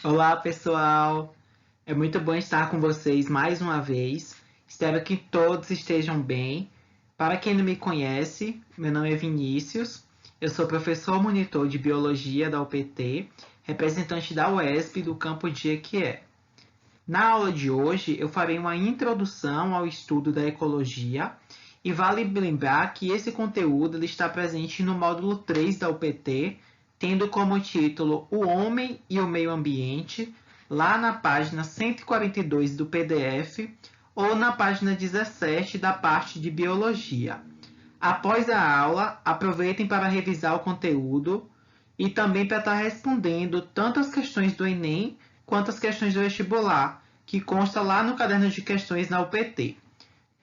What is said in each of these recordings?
Olá, pessoal! É muito bom estar com vocês mais uma vez. Espero que todos estejam bem. Para quem não me conhece, meu nome é Vinícius. Eu sou professor monitor de biologia da UPT, representante da UESP do campo de Jequié. Na aula de hoje, eu farei uma introdução ao estudo da ecologia e vale lembrar que esse conteúdo ele está presente no módulo 3 da UPT, tendo como título O Homem e o Meio Ambiente, lá na página 142 do PDF ou na página 17 da parte de Biologia. Após a aula, aproveitem para revisar o conteúdo e também para estar respondendo tanto as questões do Enem quanto as questões do vestibular, que consta lá no caderno de questões na UPT.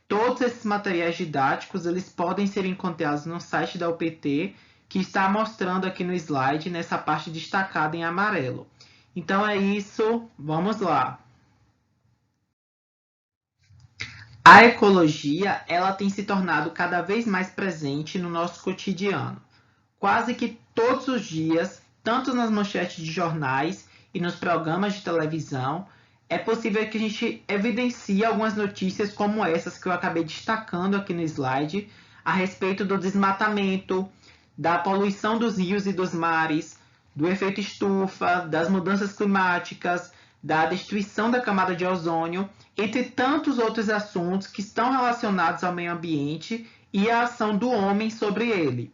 Todos esses materiais didáticos eles podem ser encontrados no site da UPT, que está mostrando aqui no slide, nessa parte destacada em amarelo. Então é isso, vamos lá. A ecologia ela tem se tornado cada vez mais presente no nosso cotidiano. Quase que todos os dias, tanto nas manchetes de jornais e nos programas de televisão, é possível que a gente evidencie algumas notícias como essas que eu acabei destacando aqui no slide, a respeito do desmatamento, da poluição dos rios e dos mares, do efeito estufa, das mudanças climáticas, da destruição da camada de ozônio, entre tantos outros assuntos que estão relacionados ao meio ambiente e à ação do homem sobre ele.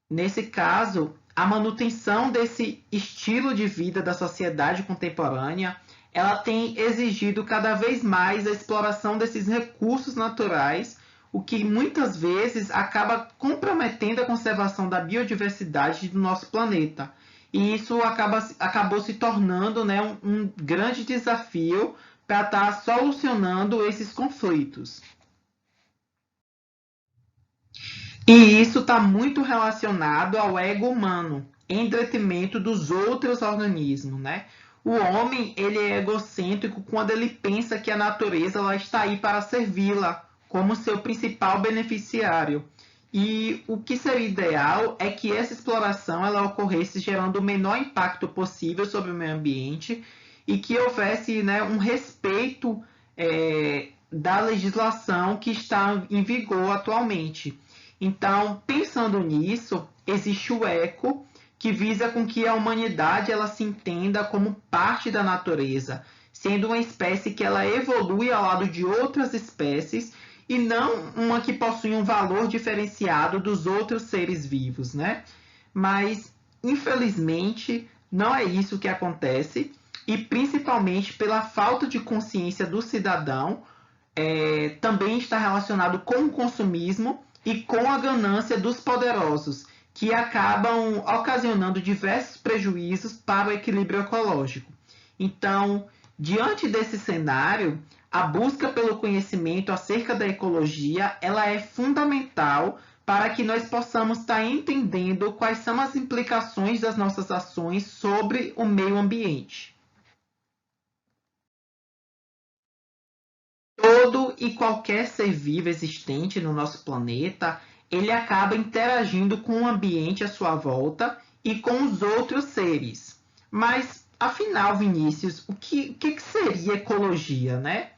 Nesse caso, a manutenção desse estilo de vida da sociedade contemporânea, ela tem exigido cada vez mais a exploração desses recursos naturais, o que muitas vezes acaba comprometendo a conservação da biodiversidade do nosso planeta. E isso acabou se tornando, né, um grande desafio para estar solucionando esses conflitos. E isso está muito relacionado ao ego humano, em detrimento dos outros organismos, né? O homem, ele é egocêntrico quando ele pensa que a natureza ela está aí para servi-la como seu principal beneficiário. E o que seria ideal é que essa exploração ela ocorresse gerando o menor impacto possível sobre o meio ambiente e que houvesse, né, um respeito da legislação que está em vigor atualmente. Então, pensando nisso, existe o eco, que visa com que a humanidade ela se entenda como parte da natureza, sendo uma espécie que ela evolui ao lado de outras espécies e não uma que possui um valor diferenciado dos outros seres vivos, né? Mas, infelizmente, não é isso que acontece, e principalmente pela falta de consciência do cidadão, também está relacionado com o consumismo e com a ganância dos poderosos, que acabam ocasionando diversos prejuízos para o equilíbrio ecológico. Então, diante desse cenário, a busca pelo conhecimento acerca da ecologia ela é fundamental para que nós possamos estar entendendo quais são as implicações das nossas ações sobre o meio ambiente. Todo e qualquer ser vivo existente no nosso planeta, ele acaba interagindo com o ambiente à sua volta e com os outros seres. Mas, afinal, Vinícius, o que seria ecologia, né?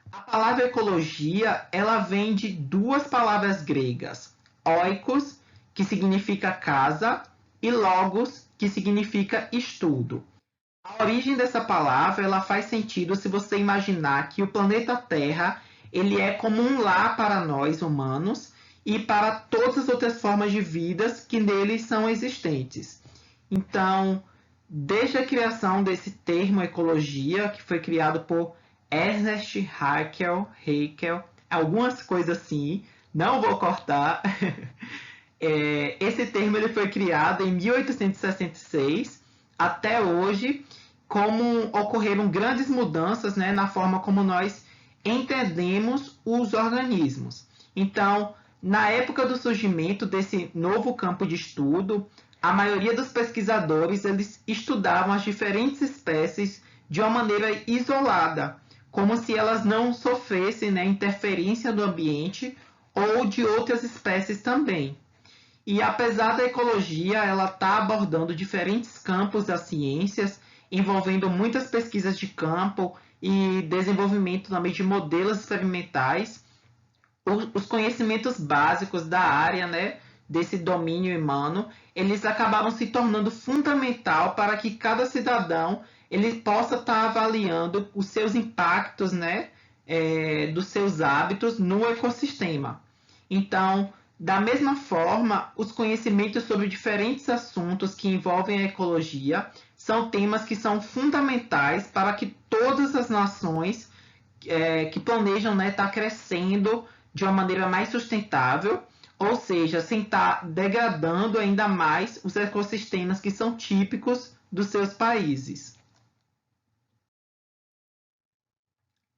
A palavra ecologia, ela vem de duas palavras gregas, oikos, que significa casa, e logos, que significa estudo. A origem dessa palavra ela faz sentido se você imaginar que o planeta Terra ele é como um lar para nós humanos e para todas as outras formas de vidas que nele são existentes. Então, desde a criação desse termo ecologia, que foi criado por Ernest Haeckel, algumas coisas assim, não vou cortar. Esse termo ele foi criado em 1866 até hoje, como ocorreram grandes mudanças, né, na forma como nós entendemos os organismos. Então, na época do surgimento desse novo campo de estudo, a maioria dos pesquisadores eles estudavam as diferentes espécies de uma maneira isolada, como se elas não sofressem, né, interferência do ambiente ou de outras espécies também. E apesar da ecologia ela tá abordando diferentes campos das ciências, envolvendo muitas pesquisas de campo e desenvolvimento também de modelos experimentais. Os conhecimentos básicos da área, né, desse domínio humano, eles acabaram se tornando fundamental para que cada cidadão ele possa estar avaliando os seus impactos, né, dos seus hábitos no ecossistema. Então, da mesma forma, os conhecimentos sobre diferentes assuntos que envolvem a ecologia são temas que são fundamentais para que todas as nações que planejam, né, estar crescendo de uma maneira mais sustentável, ou seja, sem estar degradando ainda mais os ecossistemas que são típicos dos seus países.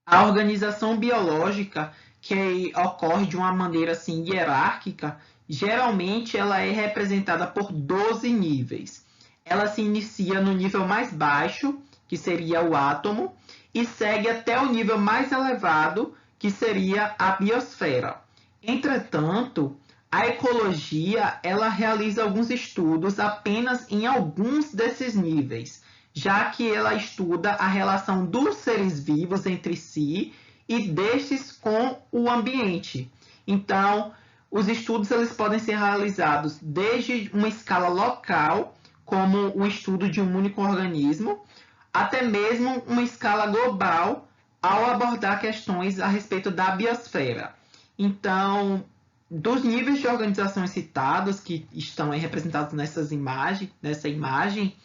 A organização biológica, que ocorre de uma maneira assim hierárquica, geralmente ela é representada por 12 níveis. Ela se inicia no nível mais baixo, que seria o átomo, e segue até o nível mais elevado, que seria a biosfera. Entretanto, a ecologia ela realiza alguns estudos apenas em alguns desses níveis, já que ela estuda a relação dos seres vivos entre si e destes com o ambiente. Então, os estudos eles podem ser realizados desde uma escala local, como o estudo de um único organismo, até mesmo uma escala global, ao abordar questões a respeito da biosfera. Então, dos níveis de organizações citados, que estão representados nessa imagem,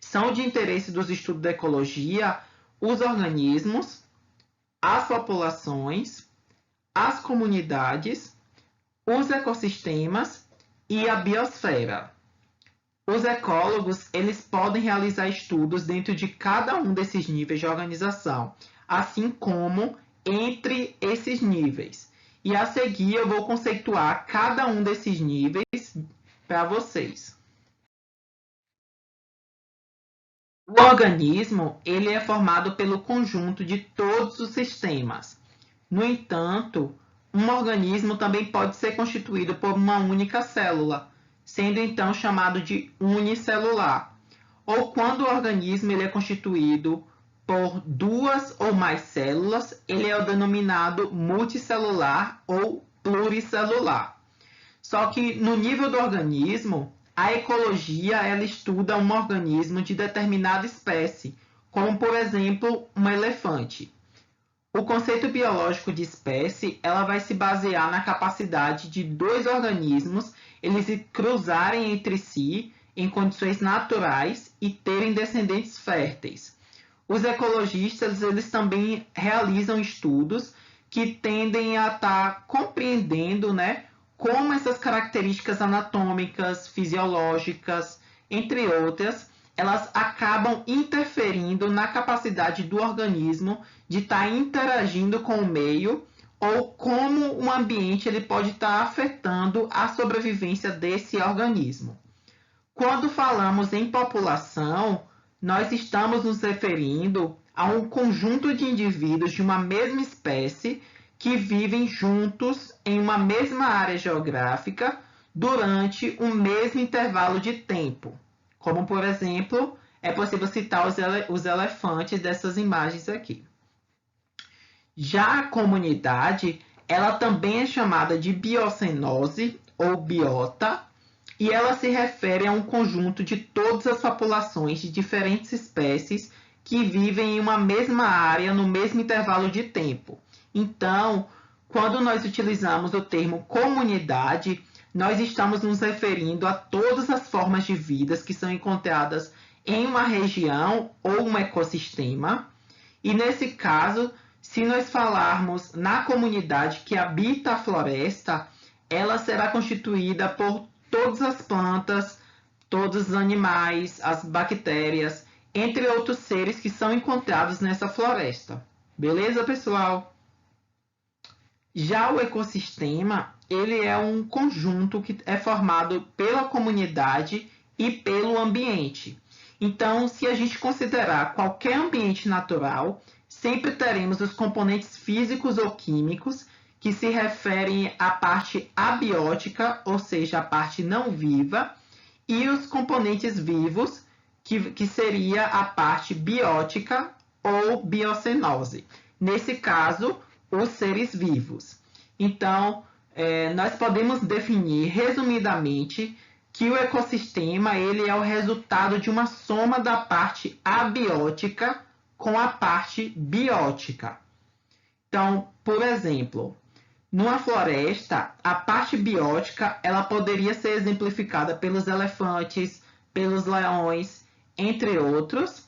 são de interesse dos estudos da ecologia os organismos, as populações, as comunidades, os ecossistemas e a biosfera. Os ecólogos eles podem realizar estudos dentro de cada um desses níveis de organização, assim como entre esses níveis. E a seguir eu vou conceituar cada um desses níveis para vocês. O organismo ele é formado pelo conjunto de todos os sistemas. No entanto, um organismo também pode ser constituído por uma única célula, sendo então chamado de unicelular. Ou quando o organismo ele é constituído por duas ou mais células, ele é denominado multicelular ou pluricelular. Só que no nível do organismo, a ecologia ela estuda um organismo de determinada espécie, como por exemplo um elefante. O conceito biológico de espécie ela vai se basear na capacidade de dois organismos eles se cruzarem entre si em condições naturais e terem descendentes férteis. Os ecologistas eles também realizam estudos que tendem a estar compreendendo, né, como essas características anatômicas, fisiológicas, entre outras, elas acabam interferindo na capacidade do organismo de estar interagindo com o meio ou como o ambiente ele pode estar afetando a sobrevivência desse organismo. Quando falamos em população, nós estamos nos referindo a um conjunto de indivíduos de uma mesma espécie que vivem juntos em uma mesma área geográfica durante o mesmo intervalo de tempo. Como, por exemplo, é possível citar os elefantes dessas imagens aqui. Já a comunidade, ela também é chamada de biocenose ou biota, e ela se refere a um conjunto de todas as populações de diferentes espécies que vivem em uma mesma área no mesmo intervalo de tempo. Então, quando nós utilizamos o termo comunidade, nós estamos nos referindo a todas as formas de vida que são encontradas em uma região ou um ecossistema. E nesse caso, se nós falarmos na comunidade que habita a floresta, ela será constituída por todas as plantas, todos os animais, as bactérias, entre outros seres que são encontrados nessa floresta. Beleza, pessoal? Já o ecossistema, ele é um conjunto que é formado pela comunidade e pelo ambiente. Então, se a gente considerar qualquer ambiente natural, sempre teremos os componentes físicos ou químicos que se referem à parte abiótica, ou seja, a parte não viva, e os componentes vivos, que seria a parte biótica ou biocenose. Nesse caso, os seres vivos. Então, nós podemos definir resumidamente que o ecossistema ele é o resultado de uma soma da parte abiótica com a parte biótica. Então, por exemplo, numa floresta, a parte biótica ela poderia ser exemplificada pelos elefantes, pelos leões, entre outros,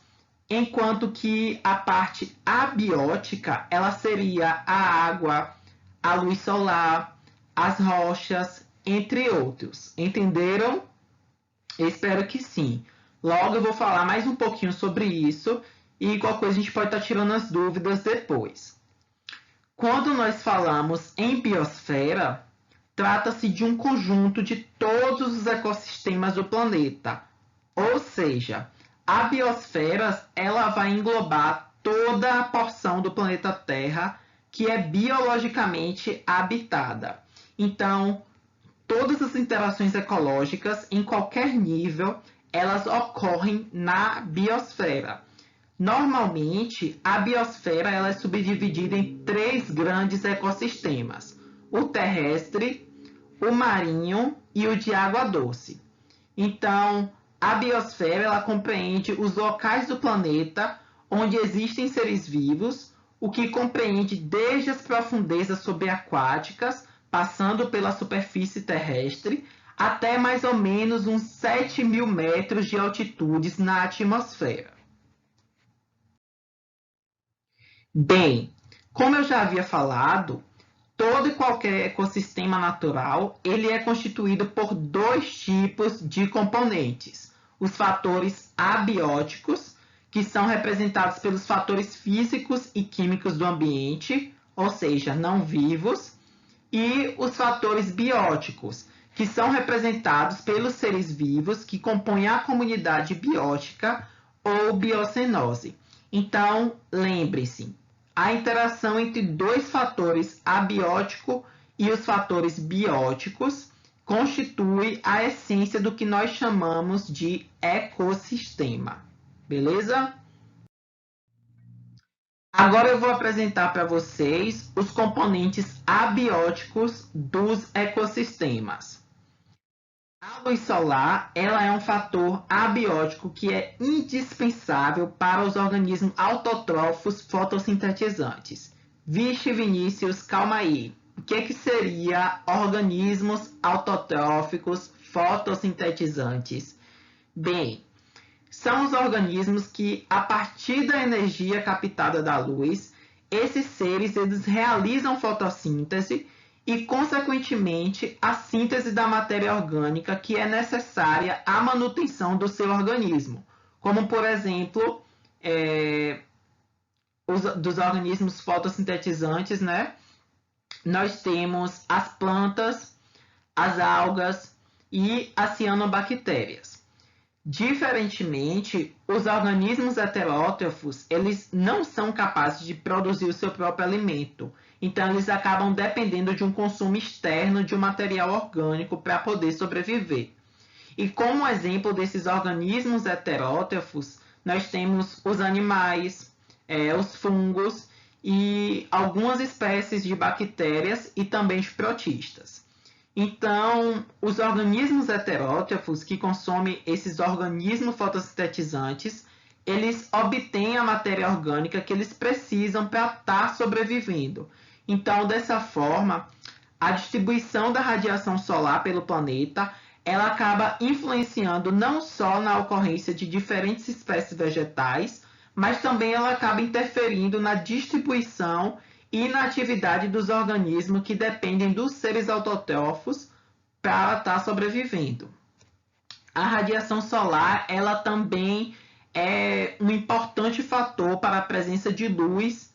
enquanto que a parte abiótica ela seria a água, a luz solar, as rochas, entre outros. Entenderam? Espero que sim. Logo eu vou falar mais um pouquinho sobre isso e qualquer coisa a gente pode estar tirando as dúvidas depois. Quando nós falamos em biosfera, trata-se de um conjunto de todos os ecossistemas do planeta. Ou seja, a biosfera ela vai englobar toda a porção do planeta Terra que é biologicamente habitada. Então, todas as interações ecológicas, em qualquer nível, elas ocorrem na biosfera. Normalmente, a biosfera ela é subdividida em 3 grandes ecossistemas: o terrestre, o marinho e o de água doce. Então, a biosfera ela compreende os locais do planeta onde existem seres vivos, o que compreende desde as profundezas subaquáticas, passando pela superfície terrestre, até mais ou menos uns 7.000 metros de altitude na atmosfera. Bem, como eu já havia falado, todo e qualquer ecossistema natural ele é constituído por 2 tipos de componentes: os fatores abióticos, que são representados pelos fatores físicos e químicos do ambiente, ou seja, não vivos, e os fatores bióticos, que são representados pelos seres vivos que compõem a comunidade biótica ou biocenose. Então, lembre-se, a interação entre 2 fatores abiótico e os fatores bióticos constitui a essência do que nós chamamos de ecossistema. Beleza? Agora eu vou apresentar para vocês os componentes abióticos dos ecossistemas. A luz solar ela é um fator abiótico que é indispensável para os organismos autotrófos fotossintetizantes. Vixe, Vinícius, calma aí. O que seria organismos autotróficos fotossintetizantes? Bem, são os organismos que, a partir da energia captada da luz, esses seres eles realizam fotossíntese e, consequentemente, a síntese da matéria orgânica que é necessária à manutenção do seu organismo, como, por exemplo, dos organismos fotossintetizantes, né? Nós temos as plantas, as algas e as cianobactérias. Diferentemente, os organismos heterótrofos, eles não são capazes de produzir o seu próprio alimento. Então, eles acabam dependendo de um consumo externo de um material orgânico para poder sobreviver. E como exemplo desses organismos heterótrofos, nós temos os animais, os fungos e algumas espécies de bactérias e também de protistas. Então, os organismos heterótrofos que consomem esses organismos fotossintetizantes, eles obtêm a matéria orgânica que eles precisam para estar sobrevivendo. Então, dessa forma, a distribuição da radiação solar pelo planeta, ela acaba influenciando não só na ocorrência de diferentes espécies vegetais, mas também ela acaba interferindo na distribuição e na atividade dos organismos que dependem dos seres autotrófos para estar sobrevivendo. A radiação solar, ela também é um importante fator para a presença de luz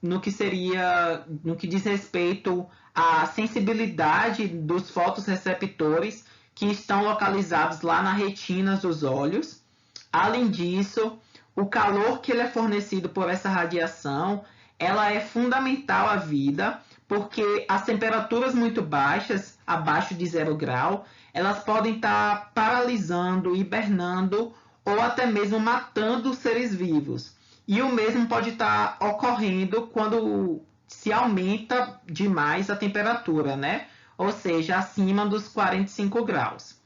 no que diz respeito à sensibilidade dos fotorreceptores que estão localizados lá na retina dos olhos. Além disso, o calor que ele é fornecido por essa radiação, ela é fundamental à vida, porque as temperaturas muito baixas, abaixo de 0 grau, elas podem estar paralisando, hibernando ou até mesmo matando seres vivos. E o mesmo pode estar ocorrendo quando se aumenta demais a temperatura, né? Ou seja, acima dos 45 graus.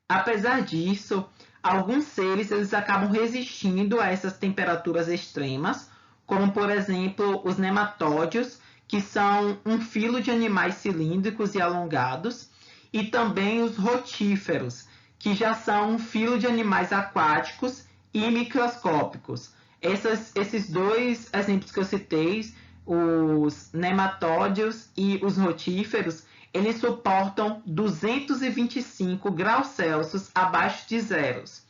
Apesar disso, alguns seres eles acabam resistindo a essas temperaturas extremas, como por exemplo os nematódios, que são um filo de animais cilíndricos e alongados, e também os rotíferos, que já são um filo de animais aquáticos e microscópicos. Esses dois exemplos que eu citei, os nematódios e os rotíferos, eles suportam 225 graus Celsius abaixo de zeros.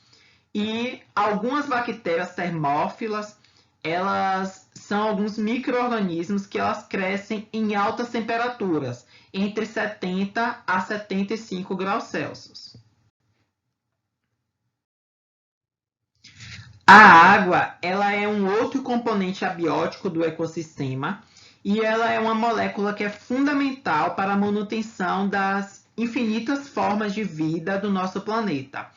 E algumas bactérias termófilas, elas são alguns micro-organismos que elas crescem em altas temperaturas, entre 70 a 75 graus Celsius. A água, ela é um outro componente abiótico do ecossistema e ela é uma molécula que é fundamental para a manutenção das infinitas formas de vida do nosso planeta.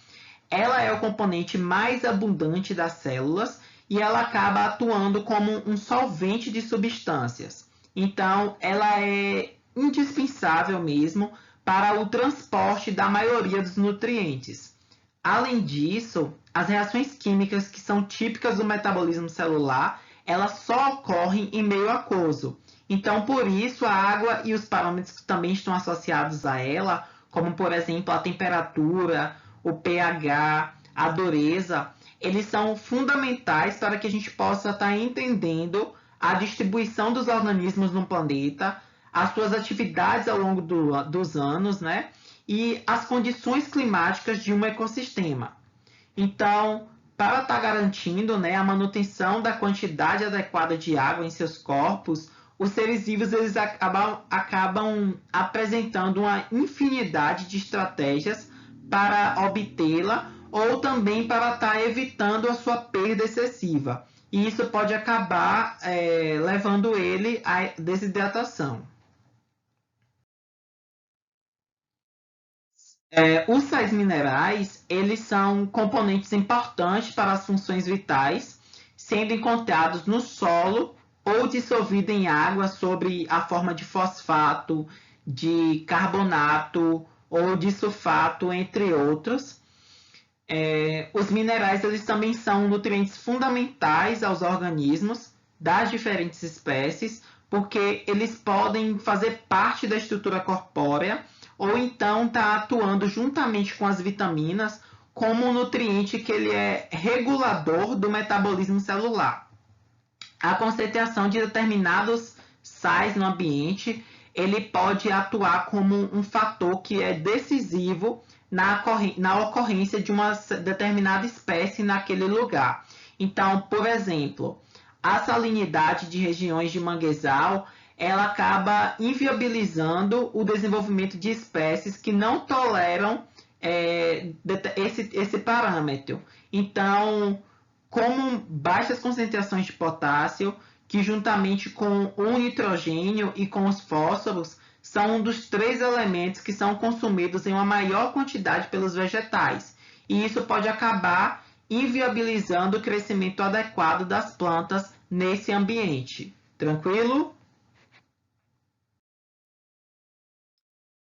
Ela é o componente mais abundante das células e ela acaba atuando como um solvente de substâncias. Então, ela é indispensável mesmo para o transporte da maioria dos nutrientes. Além disso, as reações químicas que são típicas do metabolismo celular, elas só ocorrem em meio aquoso. Então, por isso, a água e os parâmetros que também estão associados a ela, como, por exemplo, a temperatura, o pH, a dureza, eles são fundamentais para que a gente possa estar entendendo a distribuição dos organismos no planeta, as suas atividades ao longo dos anos, né? E as condições climáticas de um ecossistema. Então, para estar garantindo, né, a manutenção da quantidade adequada de água em seus corpos, os seres vivos eles acabam apresentando uma infinidade de estratégias para obtê-la ou também para estar evitando a sua perda excessiva. E isso pode acabar levando ele à desidratação. Os sais minerais, eles são componentes importantes para as funções vitais, sendo encontrados no solo ou dissolvidos em água sob a forma de fosfato, de carbonato ou de sulfato, entre outros. Os minerais eles também são nutrientes fundamentais aos organismos das diferentes espécies, porque eles podem fazer parte da estrutura corpórea ou então está atuando juntamente com as vitaminas como um nutriente que ele é regulador do metabolismo celular. A concentração de determinados sais no ambiente, ele pode atuar como um fator que é decisivo na ocorrência de uma determinada espécie naquele lugar. Então, por exemplo, a salinidade de regiões de manguezal, ela acaba inviabilizando o desenvolvimento de espécies que não toleram esse parâmetro. Então, como baixas concentrações de potássio, que juntamente com o nitrogênio e com os fósforos, são um dos 3 elementos que são consumidos em uma maior quantidade pelos vegetais. E isso pode acabar inviabilizando o crescimento adequado das plantas nesse ambiente. Tranquilo?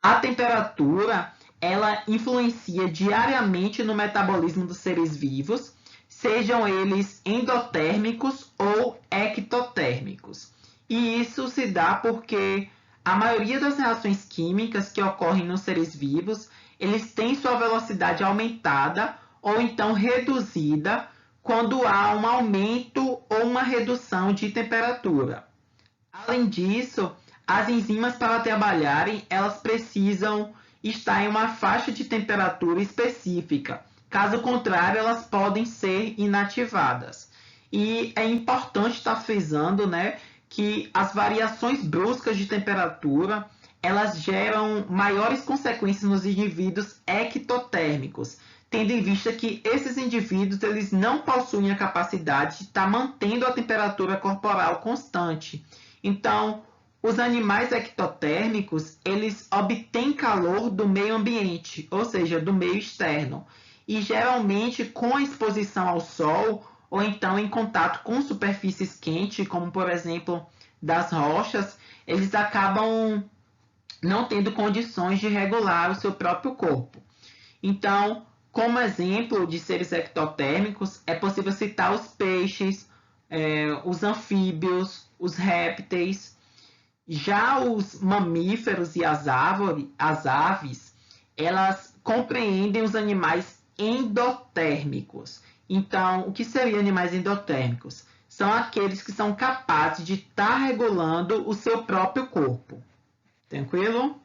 A temperatura, ela influencia diariamente no metabolismo dos seres vivos, sejam eles endotérmicos ou ectotérmicos. E isso se dá porque a maioria das reações químicas que ocorrem nos seres vivos, eles têm sua velocidade aumentada ou então reduzida quando há um aumento ou uma redução de temperatura. Além disso, as enzimas para trabalharem, elas precisam estar em uma faixa de temperatura específica. Caso contrário, elas podem ser inativadas. E é importante estar frisando, né, que as variações bruscas de temperatura, elas geram maiores consequências nos indivíduos ectotérmicos, tendo em vista que esses indivíduos eles não possuem a capacidade de estar mantendo a temperatura corporal constante. Então, os animais ectotérmicos, eles obtêm calor do meio ambiente, ou seja, do meio externo. e geralmente com a exposição ao sol ou então em contato com superfícies quentes, como por exemplo das rochas, eles acabam não tendo condições de regular o seu próprio corpo. Então, como exemplo de seres ectotérmicos, é possível citar os peixes, os anfíbios, os répteis. Já os mamíferos e as aves, elas compreendem os animais endotérmicos. Então, o que seriam animais endotérmicos? São aqueles que são capazes de estar regulando o seu próprio corpo. Tranquilo?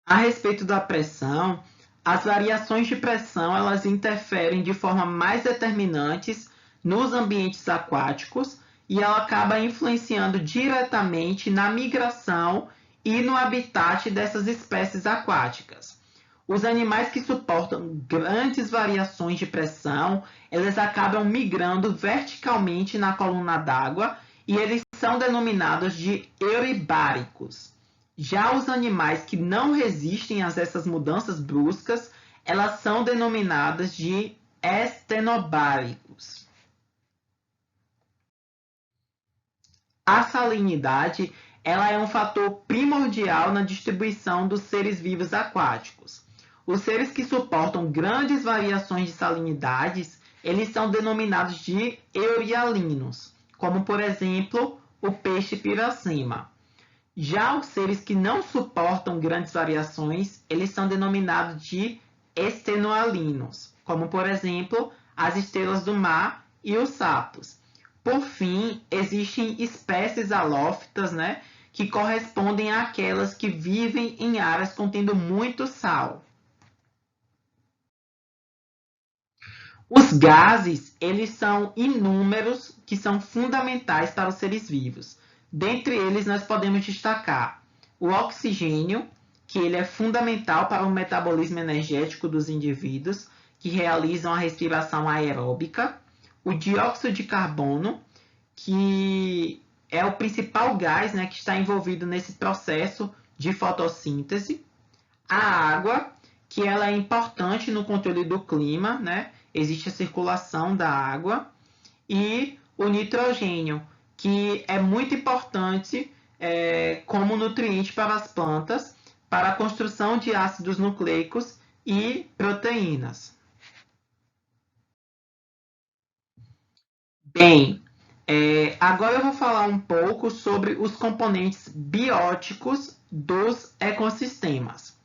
A respeito da pressão, as variações de pressão elas interferem de forma mais determinantes nos ambientes aquáticos e ela acaba influenciando diretamente na migração e no habitat dessas espécies aquáticas. Os animais que suportam grandes variações de pressão, eles acabam migrando verticalmente na coluna d'água e eles são denominados de euribáricos. Já os animais que não resistem a essas mudanças bruscas, elas são denominadas de estenobáricos. A salinidade ela é um fator primordial na distribuição dos seres vivos aquáticos. Os seres que suportam grandes variações de salinidades, eles são denominados de eurialinos, como por exemplo o peixe piracema. Já os seres que não suportam grandes variações, eles são denominados de estenoalinos, como por exemplo as estrelas do mar e os sapos. Por fim, existem espécies halófitas, né, que correspondem àquelas que vivem em áreas contendo muito sal. Os gases, eles são inúmeros que são fundamentais para os seres vivos. Dentre eles, nós podemos destacar o oxigênio, que ele é fundamental para o metabolismo energético dos indivíduos que realizam a respiração aeróbica, o dióxido de carbono, que é o principal gás, né, que está envolvido nesse processo de fotossíntese, a água, que ela é importante no controle do clima, né? Existe a circulação da água, e o nitrogênio, que é muito importante como nutriente para as plantas, para a construção de ácidos nucleicos e proteínas. Bem, agora eu vou falar um pouco sobre os componentes bióticos dos ecossistemas.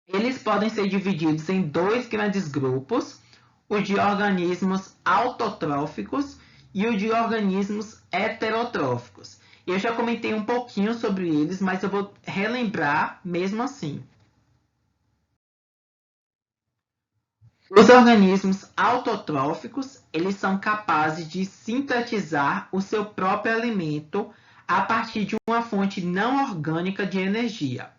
Eles podem ser divididos em dois grandes grupos, o de organismos autotróficos e o de organismos heterotróficos. Eu já comentei um pouquinho sobre eles, mas eu vou relembrar mesmo assim. Os organismos autotróficos, eles são capazes de sintetizar o seu próprio alimento a partir de uma fonte não orgânica de energia.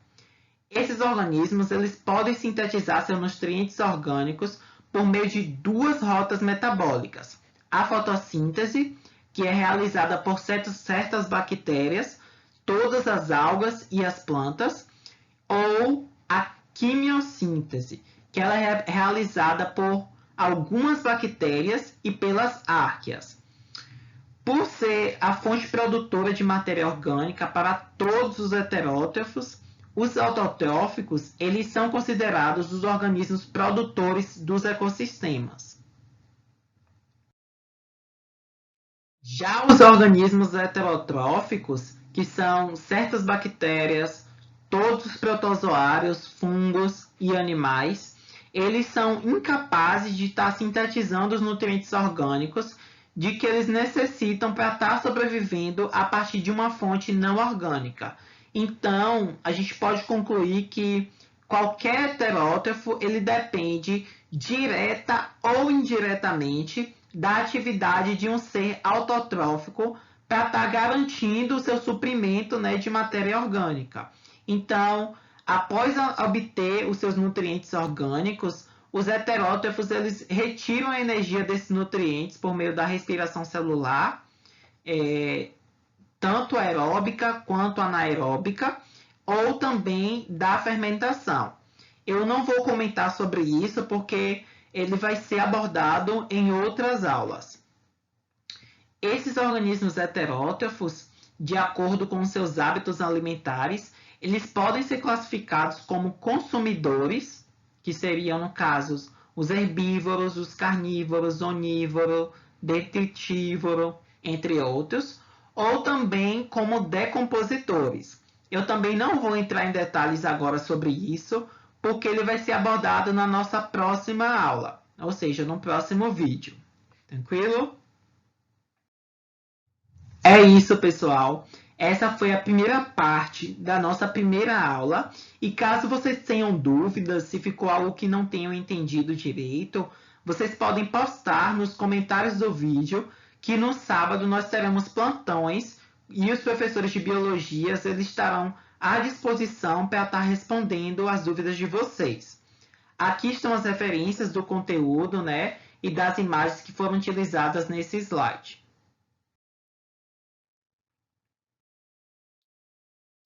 Esses organismos eles podem sintetizar seus nutrientes orgânicos por meio de duas rotas metabólicas. A fotossíntese, que é realizada por certas bactérias, todas as algas e as plantas, ou a quimiossíntese, que ela é realizada por algumas bactérias e pelas árqueas. Por ser a fonte produtora de matéria orgânica para todos os heterótrofos, os autotróficos, eles são considerados os organismos produtores dos ecossistemas. Já os organismos heterotróficos, que são certas bactérias, todos os protozoários, fungos e animais, eles são incapazes de estar sintetizando os nutrientes orgânicos de que eles necessitam para estar sobrevivendo a partir de uma fonte não orgânica. Então, a gente pode concluir que qualquer heterótrofo ele depende direta ou indiretamente da atividade de um ser autotrófico para estar garantindo o seu suprimento, né, de matéria orgânica. Então, após obter os seus nutrientes orgânicos, os heterótrofos eles retiram a energia desses nutrientes por meio da respiração celular, tanto aeróbica quanto anaeróbica, ou também da fermentação. Eu não vou comentar sobre isso porque ele vai ser abordado em outras aulas. Esses organismos heterótrofos, de acordo com seus hábitos alimentares, eles podem ser classificados como consumidores, que seriam, no caso, os herbívoros, os carnívoros, onívoro, detritívoro, entre outros, ou também como decompositores. Eu também não vou entrar em detalhes agora sobre isso, porque ele vai ser abordado na nossa próxima aula, ou seja, no próximo vídeo. Tranquilo? É isso, pessoal. Essa foi a primeira parte da nossa primeira aula. E caso vocês tenham dúvidas, se ficou algo que não tenham entendido direito, vocês podem postar nos comentários do vídeo que no sábado nós teremos plantões e os professores de biologia eles estarão à disposição para estar respondendo as dúvidas de vocês. Aqui estão as referências do conteúdo, né, e das imagens que foram utilizadas nesse slide.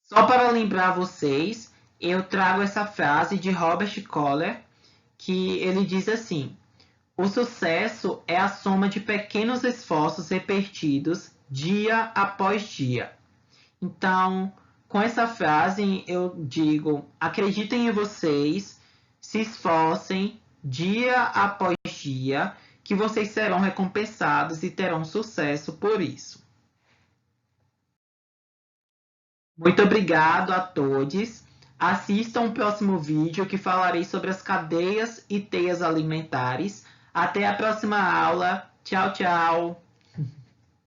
Só para lembrar vocês, eu trago essa frase de Robert Kohler, que ele diz assim: o sucesso é a soma de pequenos esforços repetidos dia após dia. Então, com essa frase, eu digo: acreditem em vocês, se esforcem dia após dia, que vocês serão recompensados e terão sucesso por isso. Muito obrigado a todos. Assistam o próximo vídeo que falarei sobre as cadeias e teias alimentares. Até a próxima aula. Tchau, tchau.